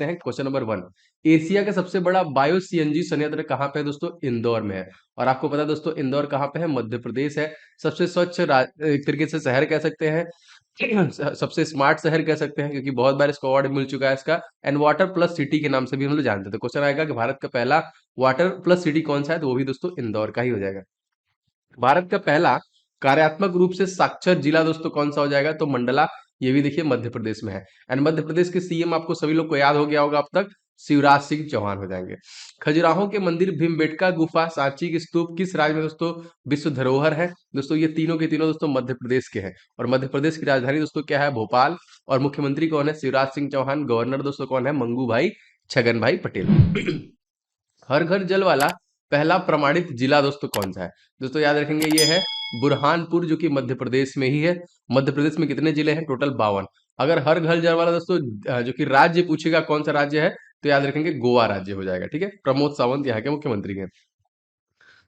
हैं question number 1। Asia का सबसे बड़ा बायो सीएनजी संयंत्र कहाँ पे है दोस्तों? इंदौर में है। और आपको पता है दोस्तों इंदौर कहाँ पे है? मध्य प्रदेश है। सबसे स्वच्छ एक तरीके से शहर कह सकते हैं। सबसे स्मार्ट शहर कह सकते हैं, क्योंकि बहुत बार इसको अवार्ड मिल चुका है इसका। एंड वाटर प्लस सिटी के नाम से भी हम लोग जानते थे। क्वेश्चन आएगा कि भारत का पहला वाटर प्लस सिटी कौन सा है, तो वो भी दोस्तों इंदौर का ही हो जाएगा। भारत का पहला कार्यात्मक रूप से साक्षर जिला दोस्तों कौन सा हो जाएगा? तो मंडला। ये भी देखिए मध्य प्रदेश में है। एंड मध्य प्रदेश के सीएम आपको सभी लोग को याद हो गया होगा अब तक, शिवराज सिंह चौहान हो जाएंगे। खजुराहो के मंदिर, भीमबेटका गुफा, सांची की स्तूप किस राज्य में दोस्तों विश्व धरोहर है? दोस्तों ये तीनों के तीनों दोस्तों मध्य प्रदेश के हैं। और मध्य प्रदेश की राजधानी दोस्तों क्या है? भोपाल। और मुख्यमंत्री कौन है? शिवराज सिंह चौहान। गवर्नर दोस्तों कौन है? मंगू भाई छगन भाई पटेल। हर घर जल वाला पहला प्रमाणित जिला दोस्तों कौन सा है? दोस्तों याद रखेंगे ये है बुरहानपुर, जो कि मध्य प्रदेश में ही है। मध्य प्रदेश में कितने जिले हैं? टोटल 52। अगर हर घर जल वाला दोस्तों जो कि राज्य पूछेगा कौन सा राज्य है, तो याद रखेंगे गोवा राज्य हो जाएगा। ठीक है, प्रमोद सावंत यहाँ के मुख्यमंत्री हैं।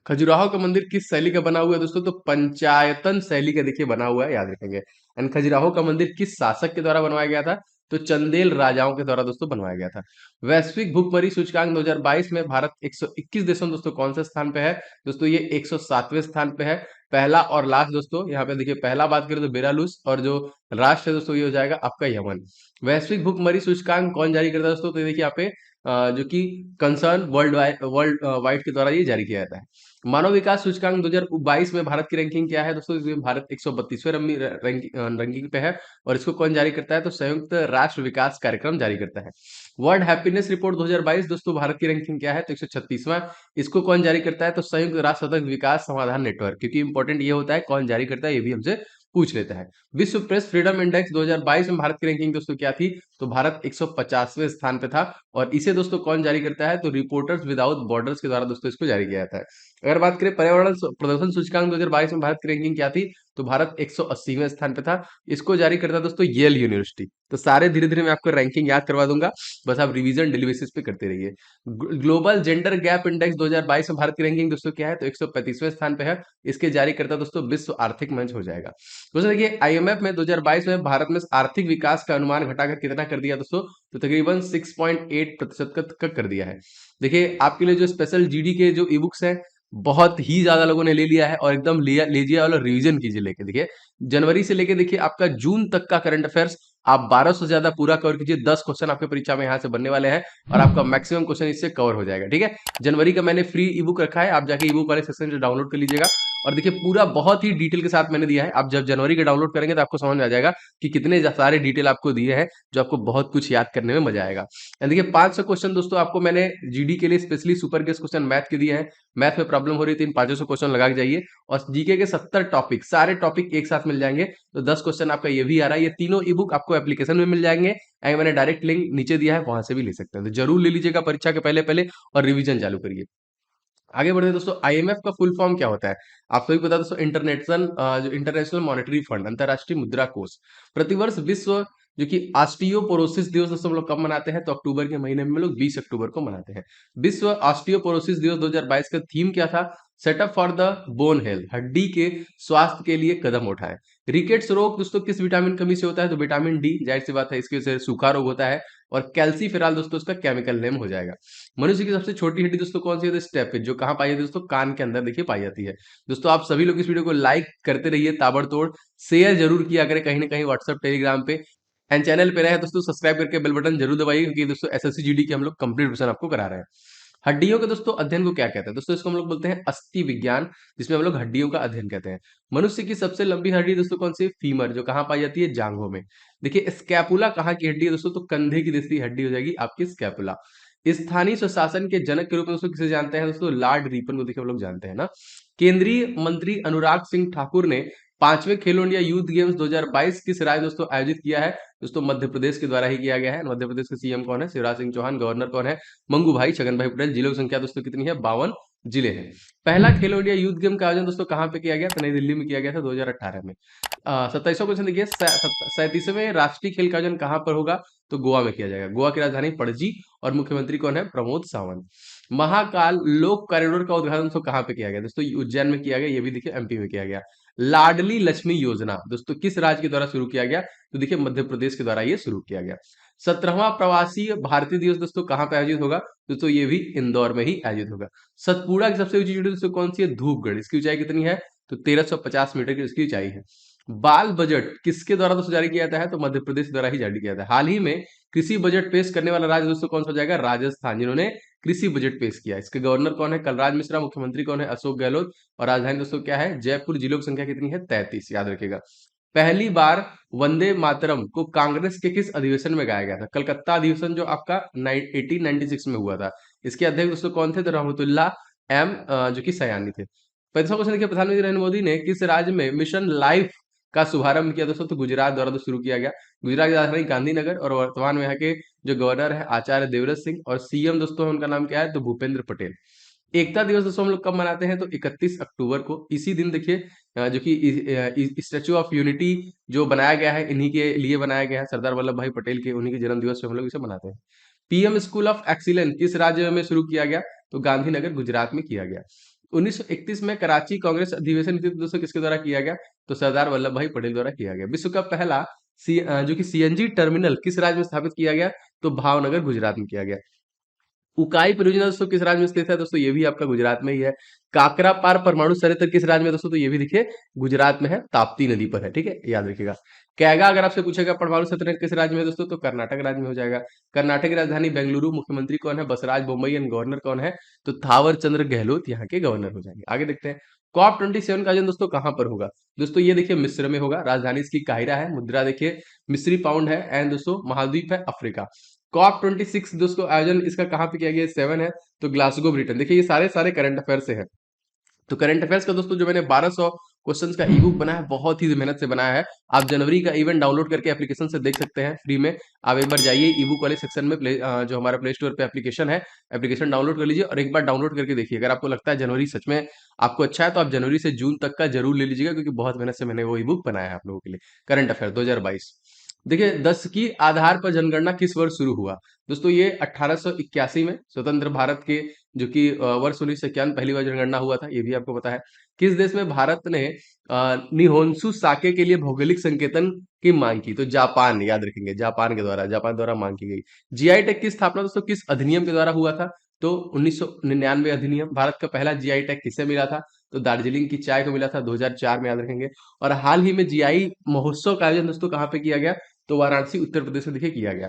खजुराहो का मंदिर किस शैली का बना हुआ है दोस्तों? तो पंचायतन शैली का देखिए बना हुआ है, याद रखेंगे। एंड खजुराहो का मंदिर किस शासक के द्वारा बनवाया गया था? तो चंदेल राजाओं के द्वारा दोस्तों बनवाया गया था। वैश्विक भुखमरी सूचकांक 2022 में भारत 121 देशों में दोस्तों कौन से स्थान पे है? दोस्तों ये 107वें स्थान पे है। पहला और लास्ट दोस्तों यहाँ पे देखिए, पहला बात करें तो बेलारूस, और जो राष्ट्र है दोस्तों ये हो जाएगा आपका यमन। वैश्विक भुखमरी सूचकांक कौन जारी करता है दोस्तों? तो देखिए यहाँ पे जो कि कंसर्न वर्ल्ड वाइड के द्वारा ये जारी किया जाता है। मानव विकास सूचकांक 2022 में भारत की रैंकिंग क्या है दोस्तों? इसमें भारत 132वें रैंकिंग पे है। और इसको कौन जारी करता है? तो संयुक्त राष्ट्र विकास कार्यक्रम जारी करता है। वर्ल्ड हैप्पीनेस रिपोर्ट 2022 दोस्तों भारत की रैंकिंग क्या है? तो 136वां। इसको कौन जारी करता है? तो संयुक्त राष्ट्र सतत विकास समाधान नेटवर्क। क्योंकि इंपॉर्टेंट ये होता है कौन जारी करता है, ये भी हमसे पूछ लेता है। विश्व प्रेस फ्रीडम इंडेक्स 2022 में भारत की रैंकिंग दोस्तों क्या थी? तो भारत 150वें स्थान पे था। और इसे दोस्तों कौन जारी करता है? तो रिपोर्टर्स विदाउट बॉर्डर्स के द्वारा दोस्तों इसको जारी किया जाता है। अगर बात करें पर्यावरण प्रदर्शन सूचकांक 2022 में भारत की रैंकिंग क्या थी? तो भारत 180वें स्थान पे था। इसको जारी करता है दोस्तों येल यूनिवर्सिटी। तो सारे धीरे धीरे मैं आपको रैंकिंग याद करवा दूंगा, बस आप रिवीजन डेली बेसिस पे करते रहिए। ग्लोबल जेंडर गैप इंडेक्स 2022 में भारत की रैंकिंग दोस्तों क्या है? तो 135वें स्थान पे है। इसके जारी करता दोस्तों विश्व आर्थिक मंच हो जाएगा। दोस्तों देखिए आईएमएफ में 2022 में भारत में आर्थिक विकास का अनुमान घटाकर कितना कर दिया दोस्तों? तो तकरीबन 6.8% का कर दिया है। देखिए आपके लिए जो स्पेशल जीडी के जो ई बुक्स हैं, बहुत ही ज्यादा लोगों ने ले लिया है, और एकदम लिया लीजिए और रिवीजन कीजिए लेके। देखिए जनवरी से लेके देखिए आपका जून तक का करंट अफेयर्स आप 1200 से ज्यादा पूरा कवर कीजिए। 10 क्वेश्चन आपके परीक्षा में यहाँ से बनने वाले हैं, और आपका मैक्सिमम क्वेश्चन इससे कवर हो जाएगा। ठीक है, जनवरी का मैंने फ्री ई बुक रखा है, आप जाके ई बुक वाले सेक्शन से डाउनलोड कर लीजिएगा। और देखिए पूरा बहुत ही डिटेल के साथ मैंने दिया है। आप जब जनवरी का डाउनलोड करेंगे तो आपको समझ में आ जाएगा कि कितने सारे डिटेल आपको दिए हैं, जो आपको बहुत कुछ याद करने में मजा आएगा। देखिए 500 क्वेश्चन दोस्तों आपको मैंने जीडी के लिए specially super guest question math के दिए हैं। मैथ में प्रॉब्लम हो रही थी, इन 500 क्वेश्चन लगा के जाइए। और जीके के 70 टॉपिक, सारे टॉपिक एक साथ मिल जाएंगे। तो 10 क्वेश्चन आपका ये भी आ रहा है। ये तीनों ई बुक आपको एप्लीकेशन में मिल जाएंगे। मैंने डायरेक्ट लिंक नीचे दिया है, वहां से भी ले सकते हैं। तो जरूर ले लीजिएगा परीक्षा के पहले पहले, और रिवीजन चालू करिए। आगे बढ़े दोस्तों, आईएमएफ का फुल फॉर्म क्या होता है? आपको भी पता है दोस्तों, इंटरनेशनल मॉनेटरी फंड, अंतरराष्ट्रीय मुद्रा कोष। प्रतिवर्ष विश्व जो कि ऑस्टियोपोरोसिस दिवस दोस्तों हम लोग कब मनाते हैं? तो अक्टूबर के महीने में हम लोग 20 अक्टूबर को मनाते हैं। विश्व ऑस्टियोपोरोसिस दिवस 2022 का थीम क्या था? Setup for the bone health, हड्डी के स्वास्थ्य के लिए कदम उठाएं। रिकेट्स रोग दोस्तों किस विटामिन कमी से होता है? तो विटामिन डी, जाहिर सी बात है इसकी वजह से सूखा रोग होता है। और कैल्सीफेरॉल दोस्तों इसका केमिकल नेम हो जाएगा। मनुष्य की सबसे छोटी हड्डी दोस्तों कौन सी है? स्टेपिज, जो कहाँ पाई जाती है दोस्तों? कान के अंदर देखिए पाई जाती है। दोस्तों आप सभी लोग इस वीडियो को लाइक करते रहिए ताबड़तोड़, शेयर जरूर किया करें कहीं ना कहीं व्हाट्सएप टेलीग्राम पे। एंड चैनल पे रहे दोस्तों सब्सक्राइब करके बेल बटन जरूर दबाइए, क्योंकि दोस्तों एसएससी जीडी की हम लोग कंप्लीट वर्जन आपको करा रहे हैं। हड्डियों के दोस्तों अध्ययन को क्या कहते हैं? दोस्तों इसको हम लोग बोलते हैं अस्थि विज्ञान, जिसमें हम लोग हड्डियों का अध्ययन कहते हैं। मनुष्य की सबसे लंबी हड्डी दोस्तों कौन सी है? फीमर, जो कहाँ पाई जाती है? जांघों में। देखिए स्कैपुला कहाँ की हड्डी है दोस्तों? तो कंधे की दूसरी हड्डी हो जाएगी आपकी स्कैपुला। स्थानीय स्वशासन के जनक के रूप में दोस्तों किसे जानते हैं? दोस्तों लॉर्ड रिपन को देखिए हम लोग जानते हैं ना। केंद्रीय मंत्री अनुराग सिंह ठाकुर ने 5वें खेलो इंडिया यूथ गेम्स 2022 किस राज्य दोस्तों आयोजित किया है? दोस्तों मध्य प्रदेश के द्वारा ही किया गया है। मध्य प्रदेश के सीएम कौन है? शिवराज सिंह चौहान। गवर्नर कौन है? मंगू भाई छगन भाई पटेल। जिलों की संख्या दोस्तों कितनी है? 52 जिले हैं। पहला खेलो इंडिया यूथ गेम का आयोजन दोस्तों कहाँ पे किया गया? तो नई दिल्ली में किया गया था 2018 में। 27वां क्वेश्चन देखिए, 37वें राष्ट्रीय खेल का आयोजन कहाँ पर होगा? तो गोवा में किया जाएगा। गोवा की राजधानी पणजी। और मुख्यमंत्री कौन है? प्रमोद सावंत। महाकाल लोक कॉरिडोर का उद्घाटन दोस्तों कहाँ पे किया गया? दोस्तों उज्जैन में किया गया। ये भी देखिए एमपी में किया गया। लाडली लक्ष्मी योजना दोस्तों किस राज्य के द्वारा शुरू किया गया? तो देखिए मध्य प्रदेश के द्वारा ये शुरू किया गया। 17वां प्रवासी भारतीय दिवस दोस्तों कहाँ पे आयोजित होगा? दोस्तों ये भी इंदौर में ही आयोजित होगा। सतपुड़ा की सबसे ऊंची चोटी दोस्तों कौन सी है? धूपगढ़। इसकी ऊंचाई कितनी है? तो 1350 मीटर की इसकी ऊंचाई है। बाल बजट किसके द्वारा दोस्तों जारी किया जाता है? तो मध्य प्रदेश द्वारा ही जारी किया जाता है। हाल ही में कृषि बजट पेश करने वाला राज्य दोस्तों कौन सा हो जाएगा? राजस्थान, जिन्होंने कृषि बजट पेश किया। इसके गवर्नर कौन है? कलराज मिश्रा। मुख्यमंत्री कौन है? अशोक गहलोत। और राजधानी दोस्तों क्या है? जयपुर। जिलों की संख्या कितनी है? 33, याद रखिएगा। पहली बार वंदे मातरम को कांग्रेस के किस अधिवेशन में गाया गया था? कलकत्ता अधिवेशन जो आपका 1896 में हुआ था। इसके अध्यक्ष दोस्तों कौन थे? तो रहमतुल्लाह एम जो कि सयानी थे। 35वां क्वेश्चन देखिए, प्रधानमंत्री नरेंद्र मोदी ने किस राज्य में मिशन लाइफ का शुभारंभ किया? दोस्तों तो गुजरात द्वारा तो शुरू किया गया। गुजरात की राजधानी गांधीनगर, और वर्तमान में यहाँ के जो गवर्नर है आचार्य देवव्रत सिंह, और सीएम दोस्तों उनका नाम क्या है? तो भूपेंद्र पटेल। एकता दिवस दोस्तों हम लोग कब मनाते हैं? तो 31 अक्टूबर को। इसी दिन देखिए जो कि स्टैचू ऑफ यूनिटी जो बनाया गया है, इन्हीं के लिए बनाया गया है, सरदार वल्लभ भाई पटेल के, उन्हीं के जन्म दिवस पे हम लोग इसे मनाते हैं। पीएम स्कूल ऑफ एक्सीलेंस किस राज्य में शुरू किया गया? तो गांधीनगर गुजरात में किया गया। 1931 में कराची कांग्रेस अधिवेशन दोस्तों किसके द्वारा किया गया? तो सरदार वल्लभ भाई पटेल द्वारा किया गया। विश्व का पहला जो कि सीएनजी टर्मिनल किस राज्य में स्थापित किया गया? तो भावनगर गुजरात में किया गया। उकाई परियोजना दोस्तों किस राज्य में स्थित है? दोस्तों ये भी आपका गुजरात में ही है। काकरापार परमाणु संयंत्र किस राज्य में है? दोस्तों तो ये भी देखिए गुजरात में है, ताप्ती नदी पर है, ठीक है, याद रखिएगा। कैगा अगर आपसे पूछेगा परमाणु संयंत्र किस राज्य में है दोस्तों, तो कर्नाटक राज्य में हो जाएगा। कर्नाटक की राजधानी बेंगलुरु। मुख्यमंत्री कौन है? बसराज बोम्मई। एंड गवर्नर कौन है? तो थावर चंद्र गहलोत यहाँ के गवर्नर हो जाएंगे। आगे देखते हैं, COP27 का आयोजन दोस्तों कहाँ पर होगा? दोस्तों ये देखिए मिस्र में होगा। राजधानी इसकी काहिरा है। मुद्रा देखिए मिस्री पाउंड है। एंड दोस्तों महाद्वीप है अफ्रीका। COP26 दोस्तों आयोजन इसका कहाँ पे किया गया? 7 है, तो ग्लासगो ब्रिटेन। देखिए ये सारे सारे करंट अफेयर से है। तो करंट अफेयर्स का दोस्तों जो मैंने 1200 क्वेश्चंस का ई बुक बनाया है, बहुत ही मेहनत से बनाया है। आप जनवरी का इवेंट डाउनलोड करके एप्लीकेशन से देख सकते हैं फ्री में। आप एक बार जाइए ई बुक वाले सेक्शन में, जो हमारा प्ले स्टोर पे एप्लीकेशन है, एप्लीकेशन डाउनलोड कर लीजिए और एक बार डाउनलोड करके देखिए। अगर आपको लगता है जनवरी सच में आपको अच्छा है, तो आप जनवरी से जून तक का जरूर ले लीजिएगा, क्योंकि बहुत मेहनत से मैंने वो ई बुक बनाया है आप लोगों के लिए। करंट अफेयर 2022 देखिए, 10 की आधार पर जनगणना किस वर्ष शुरू हुआ? दोस्तों ये 1881 में स्वतंत्र भारत के जो कि वर्ष 1951 पहली बार जनगणना हुआ था, ये भी आपको पता है। किस देश में भारत ने निहोन्सु साके के लिए भौगोलिक संकेतन की मांग की? तो जापान, याद रखेंगे, जापान द्वारा मांग की गई। जीआई टैग की स्थापना दोस्तों किस अधिनियम के द्वारा हुआ था? तो 1999 अधिनियम। भारत का पहला जीआई टैग किसे मिला था? तो दार्जिलिंग की चाय को मिला था 2004 में, याद रखेंगे। और हाल ही में जीआई महोत्सव का आयोजन दोस्तों कहाँ पे किया गया? तो वाराणसी उत्तर प्रदेश में देखिए किया गया।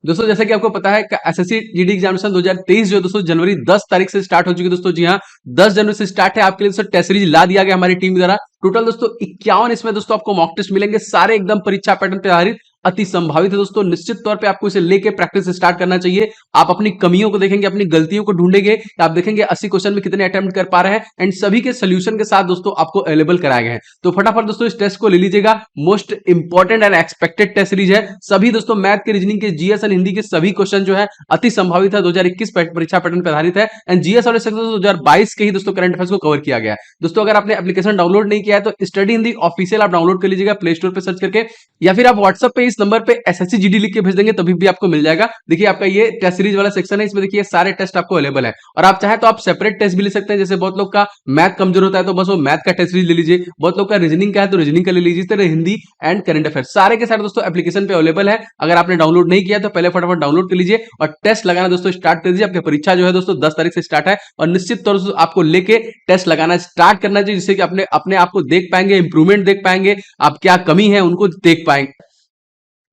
दोस्तों जैसा कि आपको पता है एसएससी जीडी एग्जामिनेशन 2023 जो दोस्तों जनवरी 10 तारीख से स्टार्ट हो चुकी है दोस्तों। जी हाँ, 10 जनवरी से स्टार्ट है। आपके लिए दोस्तों टेस्ट सीरीज ला दिया गया हमारी टीम द्वारा। टोटल दोस्तों 51 इसमें दोस्तों आपको मॉक टेस्ट मिलेंगे, सारे एकदम परीक्षा पैटर्न पे आधारित, अति संभावित है दोस्तों। निश्चित तौर पे आपको इसे लेके प्रैक्टिस स्टार्ट करना चाहिए। आप अपनी कमियों को देखेंगे, अपनी गलतियों को ढूंढेंगे, आप देखेंगे 80 क्वेश्चन में कितने अटेम्प्ट कर पा रहे हैं, एंड सभी के सोल्यूशन के साथ दोस्तों आपको अवेलेबल कराए गए हैं। तो फटाफट दोस्तों इस टेस्ट को ले लीजिएगा। Most important and expected test series है। सभी दोस्तों मैथ के, रीजनिंग के, जीएस एंड हिंदी के सभी क्वेश्चन जो है अति संभावित है, 2021 परीक्षा पैटर्न पर आधारित है। एंड जीएस और 2022 के ही दोस्तों करंट अफेयर्स को कवर किया गया है। दोस्तों अगर आपने एप्लीकेशन डाउनलोड नहीं किया है तो स्टडी हिंदी ऑफिशियल आप डाउनलोड कर लीजिएगा प्ले स्टोर पे सर्च करके, या फिर आप व्हाट्सएप पे इस नंबर पे एसएससी जीडी लिख के भेज देंगे, तभी भी आपको मिल जाएगा। देखिए आपका ये टेस्ट सीरीज वाला सेक्शन है, इसमें देखिए सारे टेस्ट आपको अवेलेबल है। और आप चाहे तो आप सेपरेट टेस्ट भी ले सकते हैं। जैसे बहुत लोग का मैथ कमजोर होता है तो बस वो मैथ का टेस्ट सीरीज ले लीजिए, बहुत लोग का रीजनिंग का है तो रीजनिंग का ले लीजिए। इस तरह हिंदी एंड करंट अफेयर सारे के सारे दोस्तों एप्लीकेशन पे अवेलेबल है। अगर आपने डाउनलोड नहीं किया तो पहले फटाफट डाउनलोड कर लीजिए और टेस्ट लगाना दोस्तों स्टार्ट कर दीजिए। आपकी परीक्षा जो है दोस्तों 10 तारीख से स्टार्ट है, और निश्चित तौर से आपको लेके टेस्ट लगाना स्टार्ट करना चाहिए, जिससे कि अपने अपने आप को देख पाएंगे, इंप्रूवमेंट देख पाएंगे, आप क्या कमी है उनको देख पाएंगे।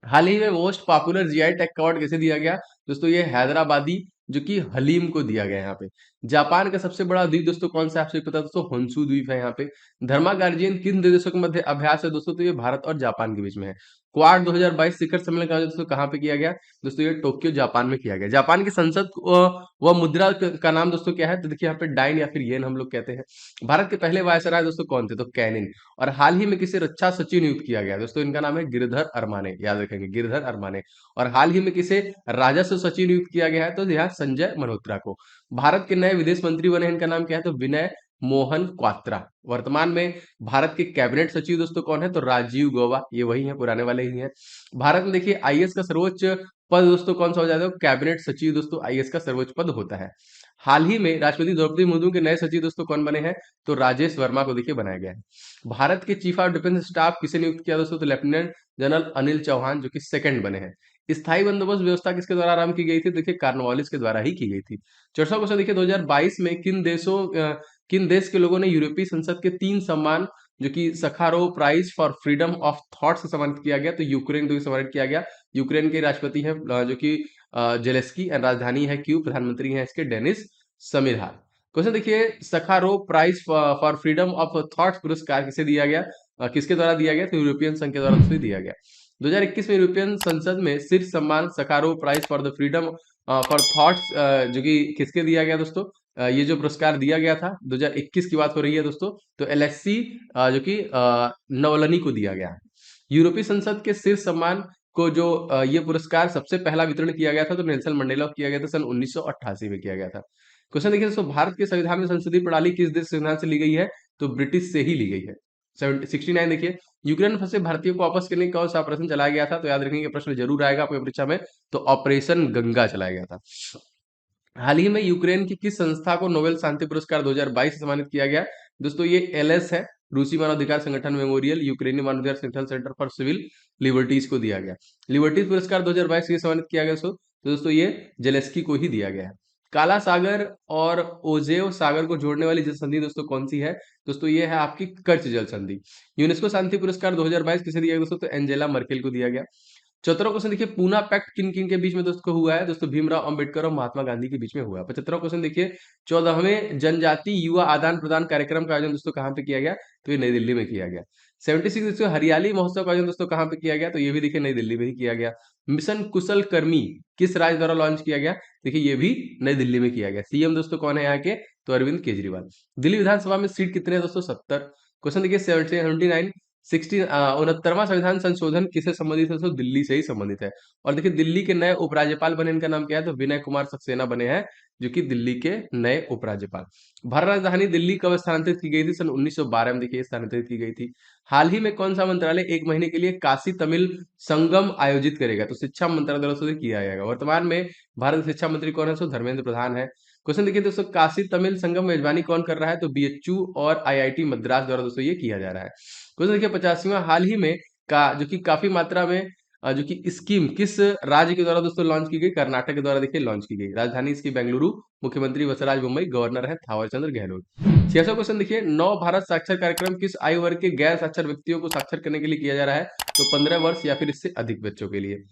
हाल ही में most popular GI tag award किसे दिया गया? दोस्तों ये हैदराबादी जो कि हलीम को दिया गया यहाँ पे। जापान का सबसे बड़ा द्वीप दोस्तों कौन सा है? आपसे पता है दोस्तों, होन्शु द्वीप है यहाँ पे। धर्मा गार्जियन किन दो देशों के मध्य अभ्यास है दोस्तों? तो ये भारत और जापान के बीच में है। क्वाड 2022 शिखर सम्मेलन का आयोजन दोस्तों कहाँ पे किया गया? दोस्तों ये टोक्यो जापान में किया गया। जापान की संसद व मुद्रा का नाम दोस्तों क्या है? तो देखिए यहाँ पे डाइन या फिर येन हम लोग कहते हैं। भारत के पहले वायसराय दोस्तों कौन थे? तो कैनिन। और हाल ही में किसे रक्षा सचिव नियुक्त किया गया? दोस्तों इनका नाम है गिरधर अरमाने, याद रखेंगे, गिरधर अरमाने। और हाल ही में किसे राजस्व सचिव नियुक्त किया गया है? तो यहाँ संजय मल्होत्रा को। भारत के नए विदेश मंत्री बने हैं, इनका नाम क्या है? तो विनय मोहन क्वात्रा। वर्तमान में भारत के कैबिनेट सचिव दोस्तों कौन है? तो राजीव गौबा, ये वही है, पुराने वाले ही हैं। भारत में देखिए आईएएस का सर्वोच्च पद दोस्तों कौन सा हो जाता है? कैबिनेट सचिव दोस्तों आईएएस का सर्वोच्च पद होता है। हाल ही में राष्ट्रपति द्रौपदी मुर्मू के नए सचिव दोस्तों कौन बने हैं? तो राजेश वर्मा को देखिए बनाया गया है। भारत के चीफ ऑफ डिफेंस स्टाफ किसे नियुक्त किया दोस्तों? तो लेफ्टिनेंट जनरल अनिल चौहान जो कि सेकंड बने हैं। स्थायी बंदोबस्त व्यवस्था किसके द्वारा आरंभ की गई थी? देखिए कॉर्नवालिस के द्वारा ही की गई थी। चौथा क्वेश्चन देखिए 2022 में किन देश के लोगों ने यूरोपीय संसद के 3 सम्मान जो कि Sakharov Prize for Freedom of Thought से सम्मानित किया गया, तो यूक्रेन को भी सम्मानित किया गया। यूक्रेन के राष्ट्रपति हैं जो कि जेलेस्की, एंड राजधानी है कीव, प्रधानमंत्री हैं इसके डेनिस शमिरहाल। क्वेश्चन देखिए Sakharov Prize for Freedom of Thought पुरस्कार किसे दिया गया? किसके द्वारा दिया गया? तो यूरोपियन संघ के द्वारा उसे दिया गया। 2021 में यूरोपियन संसद में शीर्ष सम्मान Sakharov Prize for the Freedom for Thoughts जो कि किसके दिया गया दोस्तों? ये जो पुरस्कार दिया गया था 2021 की बात हो रही है दोस्तों, तो एलेक्सी जो कि नवलनी को दिया गया। यूरोपीय संसद के शीर्ष सम्मान को जो ये पुरस्कार सबसे पहला वितरण किया गया था तो नेल्सन मंडेला को किया गया था सन 1988 में किया गया था। क्वेश्चन देखिए दोस्तों, भारत के संविधान में संसदीय प्रणाली किस देश संविधान से ली गई है? तो ब्रिटिश से ही ली गई है। 69 देखिए, यूक्रेन में फंसे भारतीयों को वापस करने का कौन सा ऑपरेशन चलाया गया था? तो याद रखेंगे प्रश्न जरूर आएगा आपकी परीक्षा में, तो ऑपरेशन गंगा चलाया गया था। हाल ही में यूक्रेन की किस संस्था को नोबेल शांति पुरस्कार 2022 से सम्मानित किया गया? दोस्तों ये एलएस है, रूसी मानवाधिकार संगठन मेमोरियल यूक्रेनी मानवाधिकार संगठन सेंटर फॉर सिविल लिबर्टीज को दिया गया। लिबर्टीज पुरस्कार 2022 से सम्मानित किया गया दोस्तों ये जेलेस्की को ही दिया गया है। काला सागर और ओजेव सागर को जोड़ने वाली जल संधि दोस्तों कौन सी है? दोस्तों ये है आपकी कर्च जल संधि। यूनेस्को शांति पुरस्कार 2022 किसे दिया गया दोस्तों? तो एंजेला मर्केल को दिया गया। 74वां क्वेश्चन देखिए, पूना पैक्ट किन किन के बीच में दोस्तों हुआ है? दोस्तों भीमराव अंबेडकर और महात्मा गांधी के बीच में हुआ है। 75वां क्वेश्चन देखिए, 14वें जनजाति युवा आदान प्रदान कार्यक्रम का आयोजन दोस्तों कहाँ पे किया गया? तो ये नई दिल्ली में किया गया। 76 दोस्तों, हरियाली महोत्सव का आयोजन दोस्तों कहाँ पे किया गया? तो ये भी देखिए नई दिल्ली में ही किया गया। मिशन कुशल कर्मी किस राज्य द्वारा लॉन्च किया गया? देखिए ये भी नई दिल्ली में किया गया। सीएम दोस्तों कौन है यहाँ के? तो अरविंद केजरीवाल। दिल्ली विधानसभा में सीट कितने हैं दोस्तों? 70। क्वेश्चन देखिए 79 69वां संविधान संशोधन किससे संबंधित है? दोस्तों दिल्ली से ही संबंधित है। और देखिए दिल्ली के नए उपराज्यपाल बने, इनका नाम क्या है? तो विनय कुमार सक्सेना बने हैं जो कि दिल्ली के नए उपराज्यपाल। भारत राजधानी दिल्ली कब स्थानांतरित की गई थी? सन 1912 में देखिए स्थानांतरित की गई थी। हाल ही में कौन सा मंत्रालय 1 महीने के लिए काशी तमिल संगम आयोजित करेगा? तो शिक्षा मंत्रालय द्वारा से किया जाएगा। वर्तमान में भारत के शिक्षा मंत्री कौन है? सो धर्मेंद्र प्रधान है। क्वेश्चन देखिए दोस्तों, काशी तमिल संगम मेजबानी कौन कर रहा है? तो बीएचयू और आईआईटी मद्रास द्वारा दोस्तों ये किया जा रहा है। क्वेश्चन देखिए 85वां, हाल ही में का जो कि काफी मात्रा में जो कि स्कीम किस राज्य के द्वारा दोस्तों लॉन्च की गई? कर्नाटक के द्वारा देखिए लॉन्च की गई। राजधानी इसकी बेंगलुरु, मुख्यमंत्री वसुराज मुंबई, गवर्नर है थावरचंद्र गहलोत। 66वां क्वेश्चन देखिए, नव भारत साक्षर कार्यक्रम किस आयु वर्ग के गैर साक्षर व्यक्तियों को साक्षर करने के लिए किया जा रहा है? तो 15 वर्ष या फिर इससे अधिक बच्चों के लिए।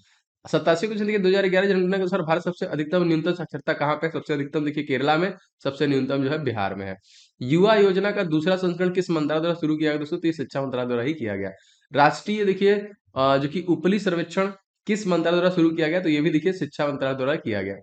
87 क्वेश्चन देखिए, 2011 जनगणना के अनुसार भारत सबसे अधिकतम न्यूनतम साक्षरता कहाँ पे? सबसे अधिकतम देखिए केरला में, सबसे न्यूनतम जो है बिहार में है। युवा योजना का दूसरा संस्करण किस मंत्रालय द्वारा शुरू किया गया दोस्तों? तो ये शिक्षा मंत्रालय द्वारा ही किया गया। राष्ट्रीय देखिए जो कि उपली सर्वेक्षण किस मंत्रालय द्वारा शुरू किया गया? तो ये भी देखिए शिक्षा मंत्रालय द्वारा किया गया।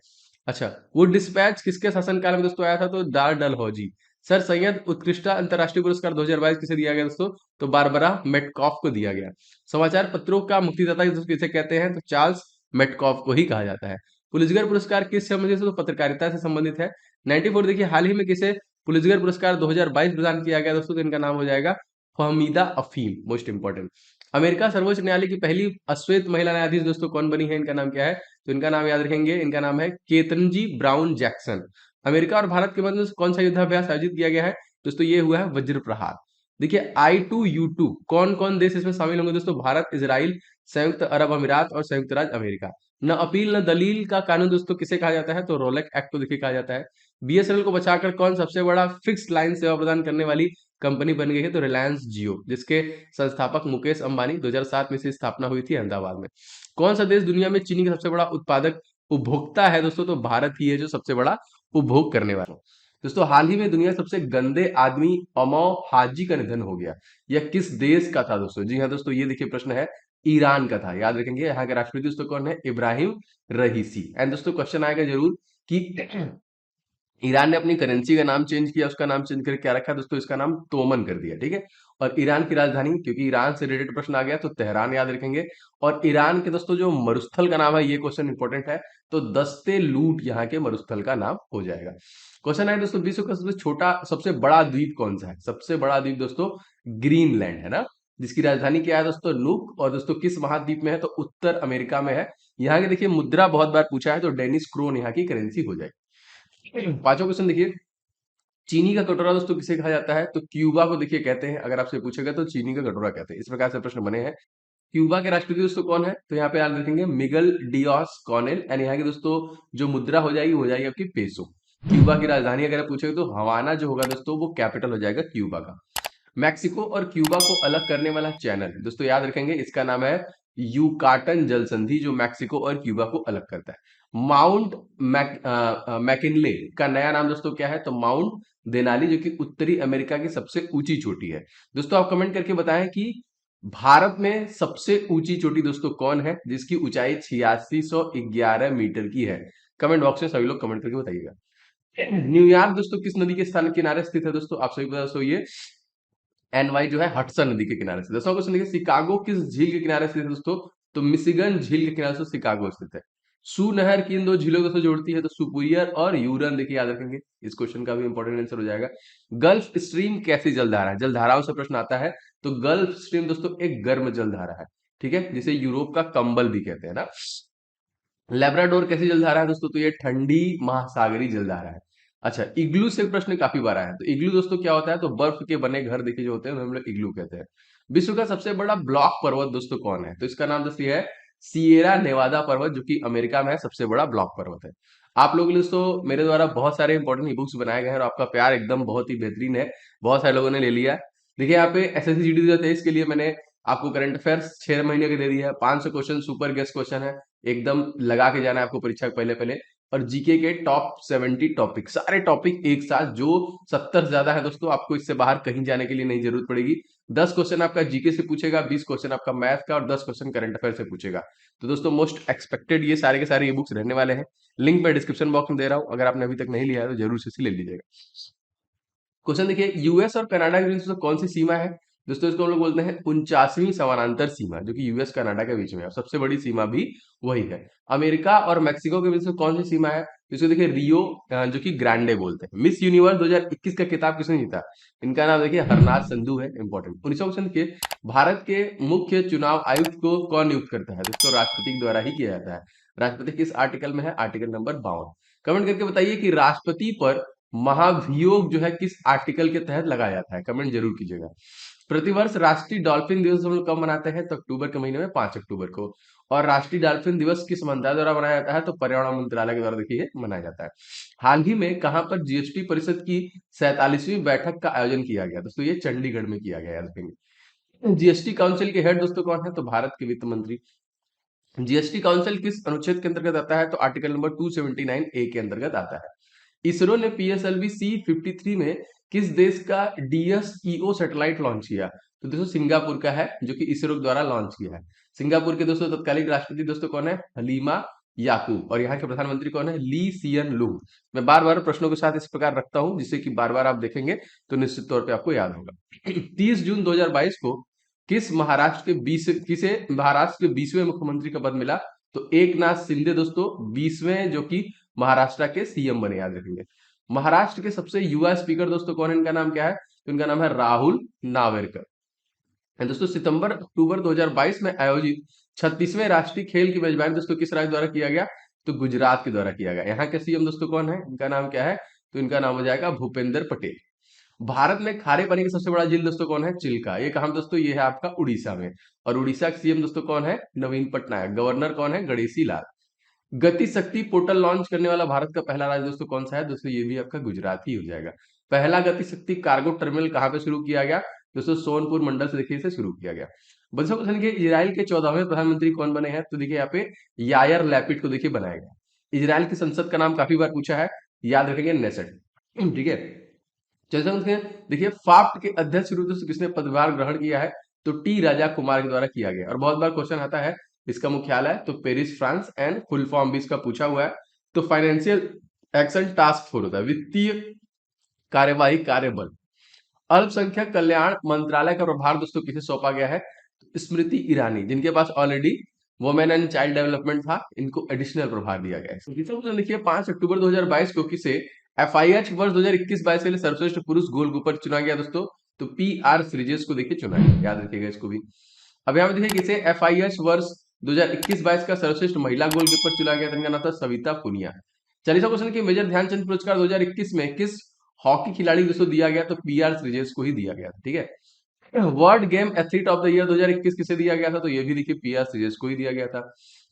अच्छा, वो डिस्पैच किसके शासनकाल में दोस्तों आया था? तो दार डलहौजी। सर सैयद उत्कृष्ट अंतरराष्ट्रीय पुरस्कार 2022 किसे दिया गया दोस्तों? तो बारबरा मेटकॉफ को दिया गया। समाचार पत्रों का मुक्तिदाता दोस्तों किसे कहते हैं? तो चार्ल्स मेटकॉफ को ही कहा जाता है। पुलिसगर पुरस्कार किस संबंधित है? तो पत्रकारिता से संबंधित है। 94 देखिए, हाल ही में किसे पुलिसगर पुरस्कार 2022 प्रदान किया गया दोस्तों? तो इनका नाम हो जाएगा फहमीदा अफीम, मोस्ट इंपॉर्टेंट। अमेरिका सर्वोच्च न्यायालय की पहली अश्वेत महिला न्यायाधीश दोस्तों कौन बनी है? इनका नाम क्या है? तो इनका नाम याद रखेंगे, इनका नाम है केतनजी ब्राउन जैक्सन। अमेरिका और भारत के मध्य कौन सा युद्धाभ्यास आयोजित किया गया है? दोस्तों ये हुआ है वज्र प्रहार। देखिए I2U2 कौन कौन देश इसमें शामिल होंगे दोस्तों? भारत, इजराइल, संयुक्त अरब अमीरात और संयुक्त राज्य अमेरिका। न अपील न दलील का कानून दोस्तों किसे कहा जाता है? तो रोलेक एक्ट को देखिए कहा जाता है। बीएसएनएल को बचाकर कौन सबसे बड़ा फिक्स लाइन सेवा प्रदान करने वाली कंपनी बन गई है? तो रिलायंस जियो, जिसके संस्थापक मुकेश अंबानी 2007 में से स्थापना हुई थी अहमदाबाद में। कौन सा देश दुनिया में चीनी का सबसे बड़ा उत्पादक उपभोक्ता है दोस्तों? तो भारत ही है जो सबसे बड़ा उपभोग करने वाला। दोस्तों हाल ही में दुनिया के सबसे गंदे आदमी अमौ हाजी का निधन हो गया। यह किस देश का था दोस्तों? जी हाँ दोस्तों, ये देखिए प्रश्न है, ईरान का था। याद रखेंगे यहाँ के राष्ट्रपति दोस्तों कौन है? इब्राहिम रहीसी। एंड दोस्तों क्वेश्चन आएगा जरूर कि ईरान ने अपनी करेंसी का नाम चेंज किया, उसका नाम चेंज करके क्या रखा दोस्तों? इसका नाम तोमन कर दिया, ठीक है। और ईरान की राजधानी, क्योंकि ईरान से रिलेटेड प्रश्न आ गया तो तेहरान याद रखेंगे। और ईरान के दोस्तों जो मरुस्थल का नाम है, ये क्वेश्चन इंपॉर्टेंट है, तो दस्ते लूट यहाँ के मरुस्थल का नाम हो जाएगा। क्वेश्चन है दोस्तों, विश्व का सबसे छोटा सबसे बड़ा द्वीप कौन सा है? सबसे बड़ा द्वीप दोस्तों ग्रीनलैंड है ना, जिसकी राजधानी क्या है दोस्तों? नूक। और दोस्तों किस महाद्वीप में है? तो उत्तर अमेरिका में है। यहाँ के देखिए मुद्रा बहुत बार पूछा है, तो डेनिस क्रोन यहाँ की करेंसी हो जाएगी। पांचवा क्वेश्चन देखिए, चीनी का कटोरा दोस्तों किसे कहा जाता है? तो क्यूबा को देखिए कहते हैं। अगर आपसे पूछेगा तो चीनी का कटोरा कहते हैं। इस प्रकार से प्रश्न बने हैं। क्यूबा के राष्ट्रपति दोस्तों कौन है? तो यहाँ पे याद रखेंगे मिगल डियाज कॉनेल। एंड यहाँ की दोस्तों जो मुद्रा हो जाएगी आपकी पेसो। क्यूबा की राजधानी अगर आप पूछोगे तो हवाना जो होगा दोस्तों वो कैपिटल हो जाएगा क्यूबा का। मैक्सिको और क्यूबा को अलग करने वाला चैनल दोस्तों याद रखेंगे, इसका नाम है यूकाटन जल संधि, जो मैक्सिको और क्यूबा को अलग करता है। माउंट मैकिनले का नया नाम दोस्तों क्या है? तो माउंट देनाली, जो कि उत्तरी अमेरिका की सबसे ऊंची चोटी है। दोस्तों आप कमेंट करके बताएं कि भारत में सबसे ऊंची चोटी दोस्तों कौन है जिसकी ऊंचाई 8611 मीटर की है? कमेंट बॉक्स में सभी लोग कमेंट करके बताइएगा। न्यूयॉर्क दोस्तों किस नदी के स्थान किनारे स्थित है? दोस्तों आप सभी पता दोस्तों ये एनवाई जो है हडसन नदी के किनारे से। 10वां क्वेश्चन देखिए, शिकागो किस झील के किनारे स्थित है दोस्तों? तो मिशिगन झील के किनारे से शिकागो स्थित है। सू नहर किन दो झीलों को जोड़ती है? तो सुपुरियर और यूरन। देखिए याद रखेंगे, इस क्वेश्चन का भी इंपॉर्टेंट आंसर हो जाएगा। गल्फ स्ट्रीम कैसी जलधारा है? जलधाराओं से प्रश्न आता है। तो गल्फ स्ट्रीम दोस्तों एक गर्म जलधारा है, ठीक है, जिसे यूरोप का कंबल भी कहते हैं ना। लेब्राडोर कैसी जलधारा है दोस्तों? तो ये ठंडी महासागरी जलधारा है। अच्छा, इग्लू से प्रश्न काफी बार आया है। तो इग्लू दोस्तों क्या होता है? तो बर्फ के बने घर देखिए जो होते हैं हम लोग इग्लू कहते हैं। विश्व का सबसे बड़ा ब्लॉक पर्वत दोस्तों कौन है? तो इसका नाम दोस्तों ये है सिएरा नेवादा पर्वत, जो कि अमेरिका में है, सबसे बड़ा ब्लॉक पर्वत है। आप लोगों के लिए दोस्तों मेरे द्वारा बहुत सारे इंपॉर्टेंट ई बुक्स बनाए गए हैं और आपका प्यार एकदम बहुत ही बेहतरीन है, बहुत सारे लोगों ने ले लिया है। देखिए यहाँ पे एसएससी जीडी 2023 के लिए मैंने आपको करंट अफेयर्स 6 महीने के दे दिया है। 500 क्वेश्चन सुपर गेस्ट क्वेश्चन है, एकदम लगा के जाना है आपको परीक्षा के पहले पहले। और जीके के टॉप 70 टॉपिक, सारे टॉपिक एक साथ, जो 70 से ज्यादा है दोस्तों, आपको इससे बाहर कहीं जाने के लिए नहीं जरूरत पड़ेगी। 10 क्वेश्चन आपका जीके से पूछेगा, 20 क्वेश्चन आपका मैथ का और 10 क्वेश्चन करंट अफेयर से पूछेगा। तो दोस्तों मोस्ट एक्सपेक्टेड ये सारे के सारे ई बुक्स रहने वाले हैं। लिंक मैं डिस्क्रिप्शन बॉक्स में दे रहा हूं, अगर आपने अभी तक नहीं लिया है तो जरूर से इसे ले लीजिएगा। क्वेश्चन देखिए, यूएस और कनाडा के बीच में कौन सी सीमा है? दोस्तों इसको हम लोग बोलते हैं 49वीं समानांतर सीमा, जो कि यूएस कनाडा के बीच में है। सबसे बड़ी सीमा भी वही है। अमेरिका और मैक्सिको के बीच में कौन सी सीमा है? इसको देखिए रियो जो कि ग्रांडे बोलते हैं। मिस यूनिवर्स 2021 का खिताब किसने जीता? इनका नाम देखिए हरनाथ संधू है, इंपॉर्टेंट। 19वां क्वेश्चन के, भारत के मुख्य चुनाव आयुक्त को कौन नियुक्त करता है? दोस्तों राष्ट्रपति के द्वारा ही किया जाता है। राष्ट्रपति किस आर्टिकल में है? Article number 52। कमेंट करके बताइए कि राष्ट्रपति पर महाभियोग जो है किस आर्टिकल के तहत लगाया जाता है? कमेंट जरूर कीजिएगा। प्रतिवर्ष राष्ट्रीय डॉल्फिन दिवस हम लोग कब मनाते हैं? तो अक्टूबर के महीने में 5 अक्टूबर को। और राष्ट्रीय डॉल्फिन दिवस किस मंत्रालय द्वारा मनाया जाता है? तो पर्यावरण मंत्रालय के द्वारा देखिए मनाया जाता है। हाल ही में कहां पर जीएसटी परिषद की 47वीं बैठक का आयोजन किया गया? दोस्तों ये चंडीगढ़ में किया गया, याद रखेंगे। जीएसटी काउंसिल के हेड दोस्तों कौन है? तो भारत के वित्त मंत्री। जीएसटी काउंसिल किस अनुच्छेद के अंतर्गत आता है? तो आर्टिकल नंबर 279 ए के अंतर्गत आता है। इसरो ने पीएसएलवी C53 में किस देश का डीएसईओ सैटेलाइट लॉन्च किया? तो दोस्तों सिंगापुर का है, जो कि इसरो द्वारा लॉन्च किया है। सिंगापुर के दोस्तों तत्कालीन राष्ट्रपति दोस्तों कौन है? हलीमा याकूब। और यहाँ के प्रधानमंत्री कौन है? ली सियन लूंग। मैं बार बार प्रश्नों के साथ इस प्रकार रखता हूं जिससे कि बार बार आप देखेंगे तो निश्चित तौर पे आपको याद होगा। 30 जून 2022 को किसे महाराष्ट्र के 20वें मुख्यमंत्री का पद मिला? तो एकनाथ शिंदे दोस्तों 20वें जो कि महाराष्ट्र के सीएम बने, याद रखेंगे। महाराष्ट्र के सबसे युवा स्पीकर दोस्तों कौन है? इनका नाम क्या है? तो इनका नाम है राहुल नावेरकर। दोस्तों सितंबर अक्टूबर 2022 में आयोजित 36वें राष्ट्रीय खेल की मेजबानी दोस्तों किस राज्य द्वारा किया गया? तो गुजरात के द्वारा किया गया। यहाँ के सीएम दोस्तों कौन है? इनका नाम क्या है? तो इनका नाम हो जाएगा भूपेंद्र पटेल। भारत में खारे पानी का सबसे बड़ा झील दोस्तों कौन है? चिल्का। ये कहां दोस्तों? ये है आपका उड़ीसा में। और उड़ीसा के सीएम दोस्तों कौन है? नवीन पटनायक। गवर्नर कौन है? गणेशी लाल। गति शक्ति पोर्टल लॉन्च करने वाला भारत का पहला राज्य दोस्तों कौन सा है? दोस्तों ये भी आपका गुजरात ही हो जाएगा। पहला गति शक्ति कार्गो टर्मिनल कहां पे शुरू किया गया? दोस्तों सोनपुर मंडल से देखिए इसे शुरू किया गया। बच्चों क्वेश्चन के, इजराइल के 14वें प्रधानमंत्री कौन बने हैं? तो देखिए यहाँ पे यायर लैपिड को देखिए बनाया गया। इजराइल की संसद का नाम काफी बार पूछा है, याद रखेंगे नेसेट, ठीक है। देखिए फाफ्ट के अध्यक्ष रूप से किसने पदभार ग्रहण किया है? तो टी राजा कुमार के द्वारा किया गया। और बहुत बार क्वेश्चन आता है इसका मुख्यालय तो Paris France, and full form भी इसका पूछा हुआ है। तो फाइनेंशियल एक्शन टास्क फोर्स होता है, वित्तीय कार्यवाही कार्यबल। अल्पसंख्यक कल्याण मंत्रालय का प्रभार दोस्तों किसे सौंपा गया है? स्मृति ईरानी, जिनके पास already women and child development था, इनको एडिशनल प्रभार दिया गया है। देखिए 5 अक्टूबर 2022 को किसे एफआईएच वर्ष 2021-22 के लिए सर्वश्रेष्ठ पुरुष गोलकीपर चुना गया दोस्तों? तो पीआर श्रीजेश को देखिए चुना गया, याद रखिएगा इसको भी। अब यहाँ पे देखिए किसे एफआईएच वर्ष 2021-22 का सर्वश्रेष्ठ महिला गोलकीपर चुना गया? इनका नाम था सविता पुनिया। 40वां क्वेश्चन की, मेजर ध्यानचंद पुरस्कार 2021 में किस हॉकी खिलाड़ी दोस्तों दिया गया? तो पीआर श्रीजेश को ही दिया गया, ठीक है। World game athlete of the year 2021 किसे दिया गया था? तो ये भी देखिए पीआर सीरीज को ही दिया गया था।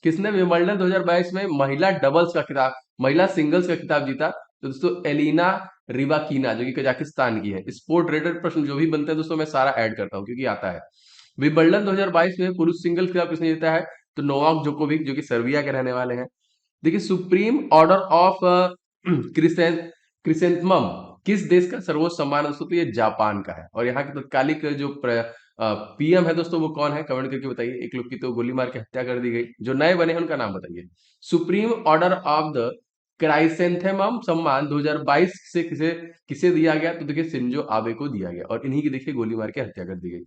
किसने विंबलडन 2022 में महिला डबल्स का खिताब, महिला सिंगल्स का खिताब जीता? तो दोस्तों एलिना रिबाकीना, जो कि कजाकिस्तान की है। स्पोर्ट रिलेटेड प्रश्न जो भी बनते हैं दोस्तों मैं सारा ऐड करता हूँ क्योंकि आता है। विंबलडन 2022 में पुरुष सिंगल्स खिताब किसने जीता है? तो नोवाक जोकोविक, जो कि सर्बिया के रहने वाले हैं। देखिए सुप्रीम ऑर्डर ऑफ क्रिसें क्रिसेंथमम किस देश का सर्वोच्च सम्मान है दोस्तों? तो ये जापान का है। और यहाँ के तत्कालिक जो पीएम है दोस्तों वो कौन है? कमेंट करके बताइए। एक लोग की तो गोली मार के हत्या कर दी गई। जो नए बने हैं उनका नाम बताइए। Supreme order of the chrysanthemum सम्मान 2022 से किसे किसे दिया गया? तो देखिए सिंजो आबे को दिया गया और इन्हीं की देखिए गोली मार के हत्या कर दी गई।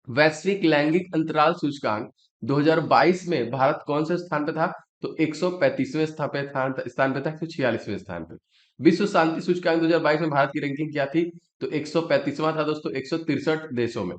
वैश्विक लैंगिक अंतराल सूचकांक 2022 में भारत कौन से स्थान पे था? तो 135वें स्थान पे था, 146वें स्थान पे। विश्व शांति सूचकांक 2022 में भारत की रैंकिंग क्या थी? तो 135वां था दोस्तों, 163 देशों में।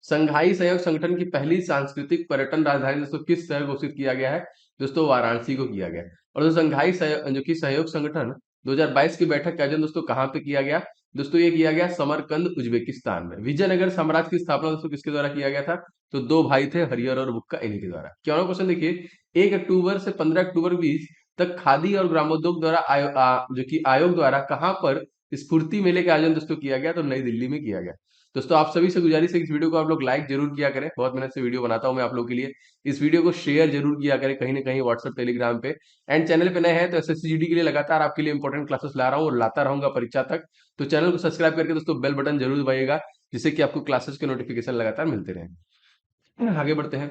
संघाई सहयोग संगठन की पहली सांस्कृतिक पर्यटन राजधानी दोस्तों किस शहर घोषित किया गया है? दोस्तों वाराणसी को किया गया। और दोस्तों संघाई जो कि सहयोग संगठन 2022 की बैठक का आयोजन दोस्तों कहाँ पे किया गया? दोस्तों ये किया गया समरकंद उज्बेकिस्तान में। विजयनगर साम्राज्य की स्थापना दोस्तों किसके द्वारा किया गया था? तो दो भाई थे हरिहर और बुक्का, इन्हीं के द्वारा। क्या क्वेश्चन देखिए, 1 अक्टूबर से 15 अक्टूबर के बीच तक खादी और ग्रामोद्योग द्वारा जो कि आयोग द्वारा कहां पर स्फूर्ति मेले का आयोजन दोस्तों किया गया? तो नई दिल्ली में किया गया। दोस्तों आप सभी से गुजारिश है इस वीडियो को आप लोग लाइक जरूर किया करें। बहुत मेहनत से वीडियो बनाता हूं मैं आप लोग के लिए। इस वीडियो को शेयर जरूर किया करें कहीं ना कहीं व्हाट्सएप टेलीग्राम पे। एंड चैनल पे नए हैं तो एसएससी जीडी के लिए लगातार आपके लिए इंपॉर्टेंट क्लासेस ला रहा हूँ और लाता रहूंगा परीक्षा तक। तो चैनल को सब्सक्राइब करके दोस्तों बेल बटन जरूर दबाइएगा, जिससे कि आपको क्लासेस के नोटिफिकेशन लगातार मिलते रहें। आगे बढ़ते हैं।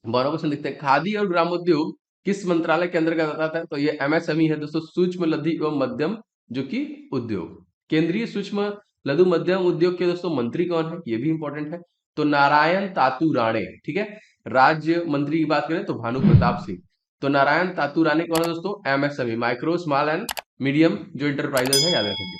12 क्वेश्चन लिखते हैं, खादी और ग्रामोद्योग किस मंत्रालय के अंतर्गत आता है? तो ये एमएसएमई है दोस्तों, सूक्ष्म लघु एवं मध्यम जो कि उद्योग। केंद्रीय सूक्ष्म लघु मध्यम उद्योग के दोस्तों मंत्री कौन है? ये भी इंपॉर्टेंट है। तो नारायण तातू राणे, ठीक है। राज्य मंत्री की बात करें तो भानु प्रताप सिंह। तो नारायण तातू राणे कौन है दोस्तों? MSME, micro small and medium जो इंटरप्राइजेस है, याद रखेंगे।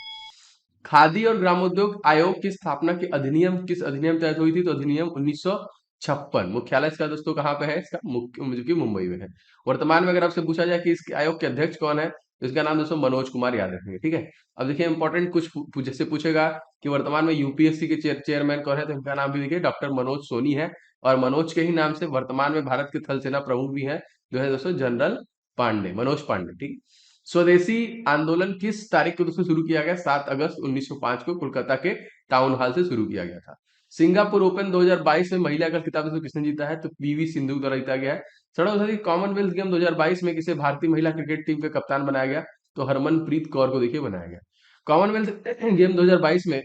खादी और ग्रामोद्योग आयोग की स्थापना के अधिनियम किस अधिनियम तहत हुई थी? तो अधिनियम 1956। मुख्यालय इसका दोस्तों कहाँ पे है? इसका मुख्य जो कि मुंबई में है। वर्तमान में अगर आपसे पूछा जाए कि इस आयोग के अध्यक्ष कौन है, तो इसका नाम दोस्तों मनोज कुमार, याद रखेंगे, ठीक है। अब देखिए इंपॉर्टेंट कुछ जैसे पूछेगा कि वर्तमान में यूपीएससी के चेयरमैन कौन है, तो इनका नाम भी देखिए डॉक्टर मनोज सोनी है। और मनोज के ही नाम से वर्तमान में भारत के थल सेना प्रमुख भी है, जो है दोस्तों जनरल पांडे, मनोज पांडे, ठीक। स्वदेशी आंदोलन किस तारीख को दोस्तों शुरू किया गया? 7 अगस्त 1905 को कोलकाता के टाउन हॉल से शुरू किया गया था। सिंगापुर ओपन 2022 में महिला का खिताब दोस्तों किसने जीता है? तो पीवी सिंधु द्वारा जीता गया है। सड़क साथी कॉमनवेल्थ गेम 2022 में किसे भारतीय महिला क्रिकेट टीम का कप्तान बनाया गया? तो हरमनप्रीत कौर को देखिए बनाया गया। कॉमनवेल्थ गेम 2022 में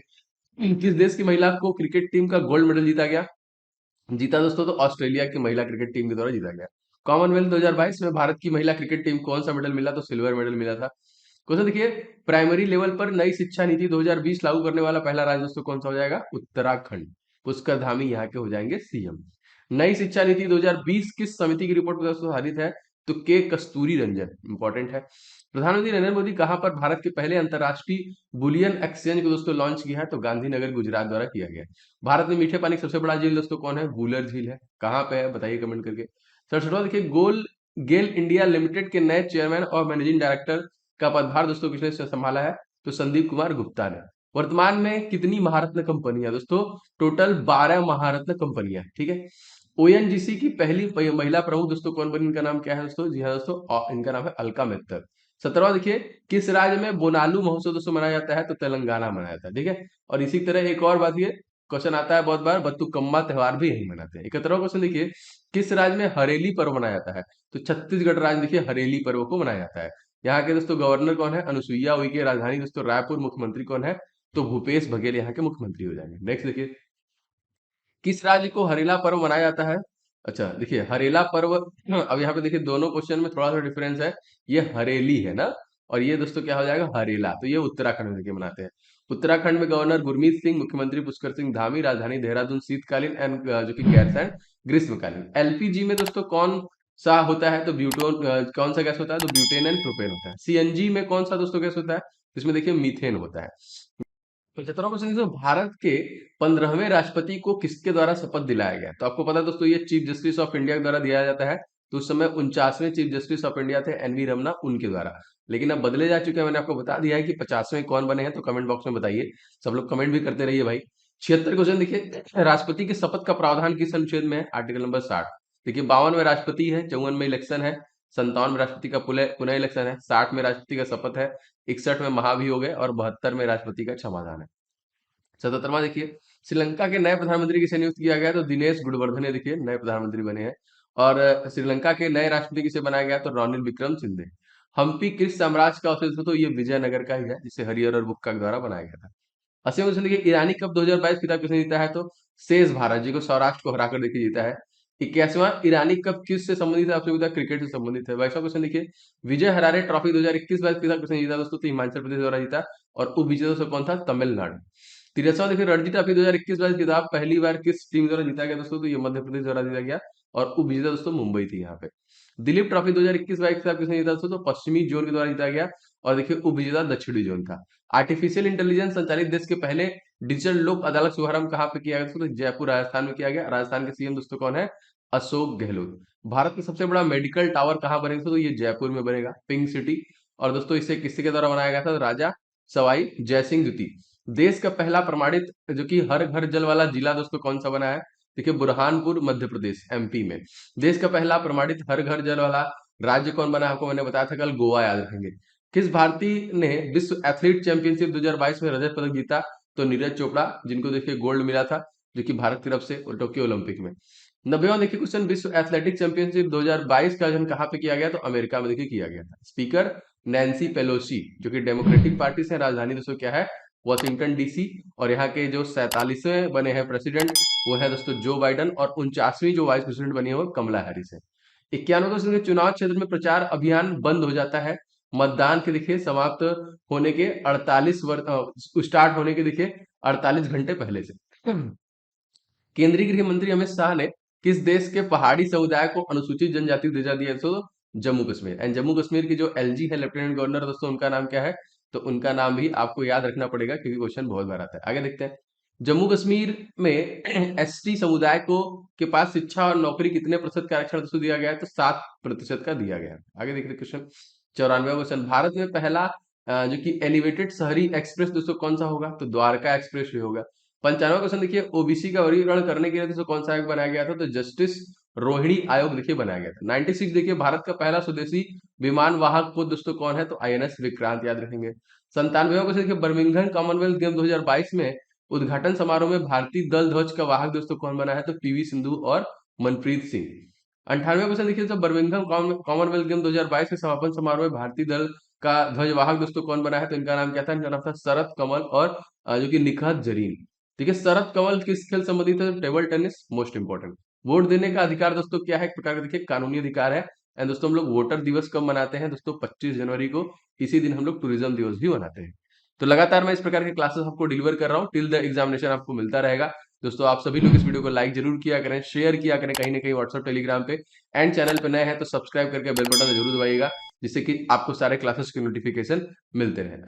किस देश की महिला को क्रिकेट टीम का गोल्ड मेडल जीता गया? जीता दोस्तों तो ऑस्ट्रेलिया की महिला क्रिकेट टीम के द्वारा जीता गया। कॉमनवेल्थ 2022 में भारत की महिला क्रिकेट टीम कौन सा मेडल मिला? तो सिल्वर मेडल मिला था। क्वेश्चन देखिए, प्राइमरी लेवल पर नई शिक्षा नीति 2020 लागू करने वाला पहला राज्य दोस्तों कौन सा हो जाएगा? उत्तराखंड। पुष्कर धामी यहाँ के हो जाएंगे सीएम। नई शिक्षा नीति 2020 किस समिति की रिपोर्ट पर दोस्तों आधारित है? तो के कस्तूरी रंजन, इंपॉर्टेंट है। प्रधानमंत्री नरेंद्र मोदी कहां पर भारत के पहले अंतरराष्ट्रीय बुलियन एक्सचेंज को दोस्तों लॉन्च किया है? तो गांधीनगर गुजरात द्वारा किया गया है। भारत में मीठे पानी का सबसे बड़ा झील दोस्तों कौन है? वूलर झील है। कहाँ पे है बताइए कमेंट करके। सड़सठवां देखिए, गेल इंडिया लिमिटेड के नए चेयरमैन और मैनेजिंग डायरेक्टर का पदभार दोस्तों किसने संभाला है? तो संदीप कुमार गुप्ता ने। वर्तमान में कितनी महारत्न कंपनियां दोस्तों? टोटल 12 महारत्न कंपनियां, ठीक है। ओएनजीसी की पहली महिला प्रमुख दोस्तों कौन बनी? इनका नाम क्या है दोस्तों? जी हाँ दोस्तों, इनका नाम है अलका मित्तल। 17वां देखिए, किस राज्य में बोनालू महोत्सव दोस्तों मनाया जाता है? तो तेलंगाना मनाया जाता है, ठीक है। और इसी तरह एक और बात, ये क्वेश्चन आता है बहुत बार, बत्तुकम्मा त्योहार भी यही मनाते हैं। 71वां क्वेश्चन देखिए, किस राज्य में हरेली पर्व मनाया जाता है? तो छत्तीसगढ़ राज्य देखिए हरेली पर्व को मनाया जाता है। यहाँ के दोस्तों गवर्नर कौन है? अनुसुईया उइके। राजधानी दोस्तों रायपुर। मुख्यमंत्री कौन है? तो भूपेश बघेल यहाँ के मुख्यमंत्री हो जाएंगे। नेक्स्ट देखिए, किस राज्य को हरेला पर्व मनाया जाता है? अच्छा देखिए, हरेला पर्व अब यहाँ पे देखिए दोनों क्वेश्चन में थोड़ा सा डिफरेंस है। ये हरेली है ना, और ये दोस्तों क्या हो जाएगा? हरेला। तो ये उत्तराखंड में देखिए मनाते हैं। उत्तराखंड में गवर्नर गुरमीत सिंह, मुख्यमंत्री पुष्कर सिंह धामी, राजधानी देहरादून। शीतकालीन एंड जो कि गैरसैंण ग्रीष्मकालीन। एलपीजी में दोस्तों कौन सा होता है? तो ब्यूटोन, कौन सा गैस होता है? तो ब्यूटेन एंड प्रोपेन होता है। सीएनजी में कौन सा दोस्तों गैस होता है? इसमें देखिए मीथेन होता है। 75वां क्वेश्चन, भारत के 15वें राष्ट्रपति को किसके द्वारा शपथ दिलाया गया? तो आपको पता है दोस्तों, ये चीफ जस्टिस ऑफ इंडिया के द्वारा दिया जाता है। तो उस समय 49वें चीफ जस्टिस ऑफ इंडिया थे एनवी रमना, उनके द्वारा। लेकिन अब बदले जा चुके हैं। मैंने आपको बता दिया है कि 50वें कौन बने हैं, तो कमेंट बॉक्स में बताइए। सब लोग कमेंट भी करते रहिए भाई। 76 क्वेश्चन देखिए, राष्ट्रपति की शपथ का प्रावधान किस अनुच्छेद में है? Article number 60। देखिए 52 में राष्ट्रपति है, 54 में इलेक्शन है, 57 में राष्ट्रपति का पुनः पुनः इलेक्शन है, 60 में राष्ट्रपति का शपथ है, 61 में महाभियोग है और 72 में राष्ट्रपति का क्षमादान है। 77वां देखिए, श्रीलंका के नए प्रधानमंत्री किसे नियुक्त किया गया? तो दिनेश गुणवर्धने देखिए नए प्रधानमंत्री बने हैं। और श्रीलंका के नए राष्ट्रपति किसे बनाया गया? तो रॉनिल विक्रमसिंघे। हम्पी किस साम्राज्य का अवशेष है? तो ये विजयनगर का ही है, जिसे हरिहर और बुक्का के द्वारा बनाया गया था। 80वां क्वेश्चन देखिए, ईरानी कप 2022 खिताब किसने जीता है? तो शेष भारत जी को सौराष्ट्र को हराकर देखिए जीता है। 81वां ईरानी कप किस से संबंधित है? आपसे बताया क्रिकेट से संबंधित है। 22वां क्वेश्चन देखिए, विजय हरारे ट्रॉफी 2021-22 खिताब किसने जीता? दोस्तों तो हिमाचल प्रदेश द्वारा जीता और उप विजेता दोस्तों कौन था? तमिलनाडु। 63वां देखिए, रणजी ट्रॉफी 2021-22 खिताब पहली बार किस टीम द्वारा जीता गया? दोस्तों तो ये मध्य प्रदेश द्वारा जीता गया और उप विजेता दोस्तों मुंबई थी यहाँ पे। दिलीप ट्रॉफी 2021-22 खिताब किसने जीता? दोस्तों तो पश्चिमी जोन के द्वारा जीता गया और देखिए उप विजेता दक्षिणी जोन था। आर्टिफिशियल इंटेलिजेंस संचालित देश के पहले डिजिटल लोक अदालत शुभारंभ कहाँ पे किया गया? तो जयपुर राजस्थान में किया गया। राजस्थान के सीएम दोस्तों कौन है? अशोक गहलोत। भारत का सबसे बड़ा मेडिकल टावर कहाँ बनेगा? तो ये जयपुर में बनेगा, पिंक सिटी। और दोस्तों इसे किसके द्वारा बनाया गया था? तो राजा सवाई जयसिंह द्वितीय। देश का पहला प्रमाणित जो कि हर घर जल वाला जिला दोस्तों कौन सा बना है? देखिए बुरहानपुर मध्य प्रदेश एमपी में। देश का पहला प्रमाणित हर घर जल वाला राज्य कौन बना? आपको मैंने बताया था कल, गोवा, याद रखेंगे। किस भारतीय ने विश्व एथलीट चैंपियनशिप 2022 में रजत पदक जीता? तो नीरज चोपड़ा, जिनको देखिए गोल्ड मिला था जो कि भारत की तरफ से टोक्यो ओलंपिक में। 90वां देखिए क्वेश्चन, विश्व एथलेटिक चैंपियनशिप 2022 का आयोजन कहाँ पे किया गया? तो अमेरिका में देखिए किया गया था। स्पीकर नैन्सी पेलोसी जो कि डेमोक्रेटिक पार्टी से, राजधानी दोस्तों क्या है? Washington DC. और यहाँ के जो 47वें बने हैं प्रेसिडेंट वो है दोस्तों जो बाइडन और 49वीं जो वाइस प्रेसिडेंट बनी है वो कमला हैरिस है। 91 क्वेश्चन के, चुनाव क्षेत्र में प्रचार अभियान बंद हो जाता है मतदान के देखिए समाप्त होने के 48 स्टार्ट होने के देखिए 48 घंटे पहले से। केंद्रीय गृह मंत्री अमित शाह ने किस देश के पहाड़ी समुदाय को अनुसूचित जनजाति दर्जा दिया? तो जम्मू कश्मीर। एंड जम्मू कश्मीर की जो एलजी है लेफ्टिनेंट गवर्नर दोस्तों, उनका नाम क्या है? तो उनका नाम भी आपको याद रखना पड़ेगा क्योंकि क्वेश्चन बहुत बार आता है। आगे देखते हैं, जम्मू कश्मीर में एसटी समुदाय को के पास शिक्षा और नौकरी कितने प्रतिशत का आरक्षण दोस्तों दिया गया है? तो 7% का दिया गया है। आगे देखते हैं क्वेश्चन 94वां क्वेश्चन, भारत में पहला जो कि एलिवेटेड शहरी एक्सप्रेस दोस्तों कौन सा होगा? तो द्वारका एक्सप्रेस वे होगा। 95वां क्वेश्चन देखिए, ओबीसी का वर्गीकरण करने के लिए दोस्तों कौन सा आयोग बनाया गया था? तो जस्टिस रोहिणी आयोग देखिए बनाया गया था। 96 देखिए, भारत का पहला स्वदेशी विमान वाहक पोत दोस्तों कौन है? तो आईएनएस विक्रांत, याद रखेंगे। 97वां क्वेश्चन देखिए, बर्मिंघम कॉमनवेल्थ गेम 2022 में उद्घाटन समारोह में भारतीय दल ध्वज का वाहक दोस्तों कौन बना है? तो पीवी सिंधु और मनप्रीत सिंह। 98वां क्वेश्चन देखिए, तो बर्मिंघम कॉमनवेल्थ गेम 2022 के समापन समारोह में भारतीय दल का ध्वजवाहक दोस्तों कौन बना है? तो इनका नाम क्या था? इनका नाम था शरत कमल और जो कि निखत जरीन। ठीक है, शरत कमल किस खेल संबंधित है? Table tennis, most important. Vote देने का अधिकार दोस्तों क्या है? एक प्रकार का देखिए कानूनी अधिकार है। एंड दोस्तों हम लोग वोटर दिवस कब मनाते हैं? दोस्तों 25 जनवरी को। इसी दिन हम लोग टूरिज्म दिवस भी मनाते हैं। तो लगातार मैं इस प्रकार के क्लासेस आपको डिलीवर कर रहा हूँ, टिल द एग्जामिनेशन आपको मिलता रहेगा। दोस्तों आप सभी लोग इस वीडियो को लाइक जरूर किया करें, शेयर किया करें कहीं ना कहीं व्हाट्सएप टेलीग्राम पे। एंड चैनल पे नए हैं तो सब्सक्राइब करके बेल बटन जरूर दबाइएगा, जिससे कि आपको सारे क्लासेस के नोटिफिकेशन मिलते रहे।